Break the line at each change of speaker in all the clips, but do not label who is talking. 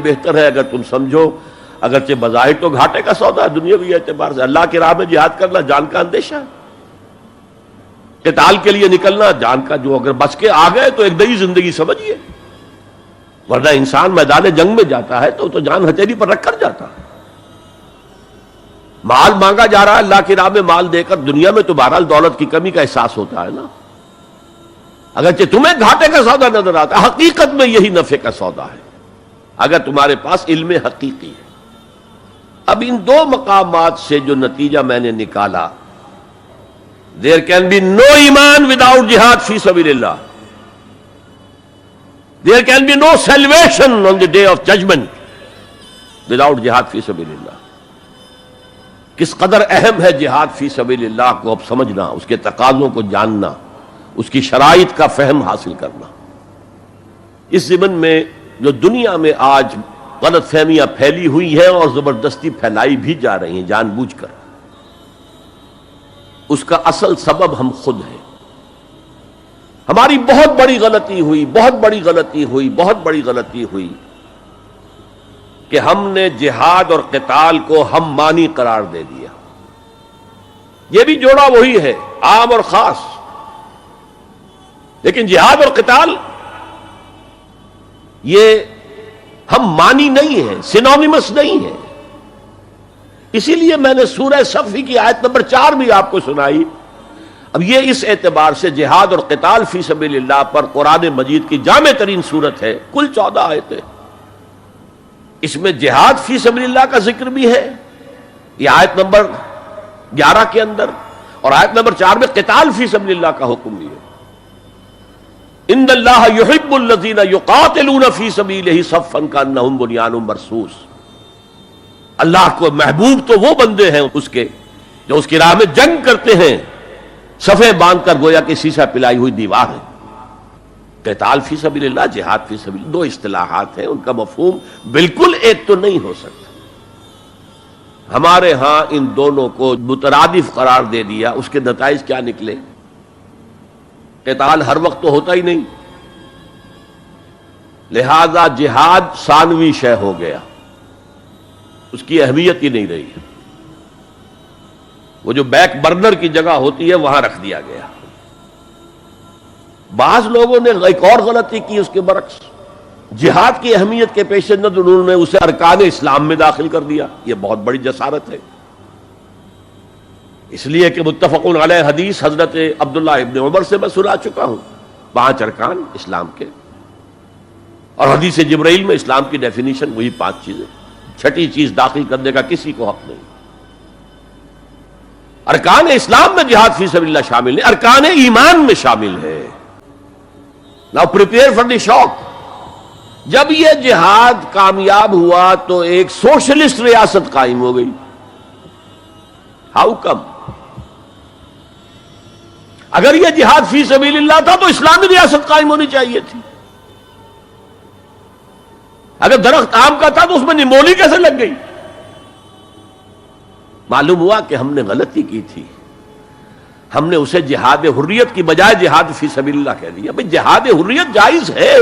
بہتر ہے اگر تم سمجھو، اگرچہ بظاہر تو گھاٹے کا سودا ہے دنیاوی اعتبار سے، اللہ کی راہ میں جہاد کرنا جان کا اندیشہ ہے، قتال کے لیے نکلنا جان کا، جو اگر بچ کے آ گئے تو ایک نئی زندگی سمجھیے، ورنہ انسان میدان جنگ میں جاتا ہے تو جان ہتھیلی پر رکھ کر جاتا ہے۔ مال مانگا جا رہا ہے اللہ کی راہ میں، مال دے کر دنیا میں تو بہرحال دولت کی کمی کا احساس ہوتا ہے نا، اگرچہ تمہیں گھاٹے کا سودا نظر آتا ہے، حقیقت میں یہی نفع کا سودا ہے اگر تمہارے پاس علم حقیقی ہے۔ اب ان دو مقامات سے جو نتیجہ میں نے نکالا، there can be no ایمان without jihad فی سبیل اللہ، there can be no salvation on the day of judgment without jihad فی سبیل اللہ۔ کس قدر اہم ہے جہاد فی سبیل اللہ کو اب سمجھنا، اس کے تقاضوں کو جاننا، اس کی شرائط کا فہم حاصل کرنا۔ اس ضمن میں جو دنیا میں آج غلط فہمیاں پھیلی ہوئی ہیں اور زبردستی پھیلائی بھی جا رہی ہیں جان بوجھ کر، اس کا اصل سبب ہم خود ہیں۔ ہماری بہت بڑی غلطی ہوئی کہ ہم نے جہاد اور قتال کو ہم مانی قرار دے دیا۔ یہ بھی جوڑا وہی ہے، عام اور خاص، لیکن جہاد اور قتال یہ ہم مانی نہیں ہے، سینونیمس نہیں ہے۔ اسی لیے میں نے سورہ صف کی آیت نمبر 4 بھی آپ کو سنائی۔ اب یہ اس اعتبار سے جہاد اور قتال فی سبیل اللہ پر قرآن مجید کی جامع ترین صورت ہے، کل 14 آیتیں، اس میں جہاد فی سبیل اللہ کا ذکر بھی ہے، یہ آیت نمبر 11 کے اندر، اور آیت نمبر 4 میں قتال فی سبیل اللہ کا حکم بھی ہے۔ ان اللہ یحب الذین یقاتلون فی صفا کانہم بنیان مرصوص۔ اللہ کو محبوب تو وہ بندے ہیں اس کے جو اس کی راہ میں جنگ کرتے ہیں، صفیں باندھ کر گویا کہ سیسا پلائی ہوئی دیوار ہے۔ قتال فی سبیل اللہ، جہاد فی سبیل اللہ، دو اصطلاحات ہیں، ان کا مفہوم بالکل ایک تو نہیں ہو سکتا۔ ہمارے ہاں ان دونوں کو مترادف قرار دے دیا، اس کے نتائج کیا نکلے؟ قتال ہر وقت تو ہوتا ہی نہیں، لہذا جہاد ثانوی شے ہو گیا، اس کی اہمیت ہی نہیں رہی، وہ جو بیک برنر کی جگہ ہوتی ہے وہاں رکھ دیا گیا۔ بعض لوگوں نے ایک اور غلطی کی اس کے برعکس، جہاد کی اہمیت کے پیش نظر انہوں نے اسے ارکان اسلام میں داخل کر دیا۔ یہ بہت بڑی جسارت ہے، اس لیے کہ متفقون علیہ حدیث حضرت عبداللہ ابن عمر سے میں سنا چکا ہوں، 5 ارکان اسلام کے، اور حدیث جبرائیل میں اسلام کی ڈیفینیشن وہی 5 چیزیں، چھٹی چیز داخل کرنے کا کسی کو حق نہیں۔ ارکان اسلام میں جہاد فی سبیل اللہ شامل نہیں، ارکان ایمان میں شامل ہے۔ Now prepare for the shock۔ جب یہ جہاد کامیاب ہوا تو ایک سوشلسٹ ریاست قائم ہو گئی۔ How come؟ اگر یہ جہاد فی سبیل اللہ تھا تو اسلامی ریاست قائم ہونی چاہیے تھی۔ اگر درخت آم کا تھا تو اس میں نمولی کیسے لگ گئی؟ معلوم ہوا کہ ہم نے غلطی کی تھی، ہم نے اسے جہاد حریت کی بجائے جہاد فی سبیل اللہ کہہ دیا۔ بھئی جہاد حریت جائز ہے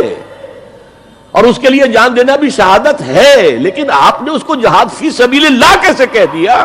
اور اس کے لیے جان دینا بھی شہادت ہے، لیکن آپ نے اس کو جہاد فی سبیل اللہ کیسے کہہ دیا؟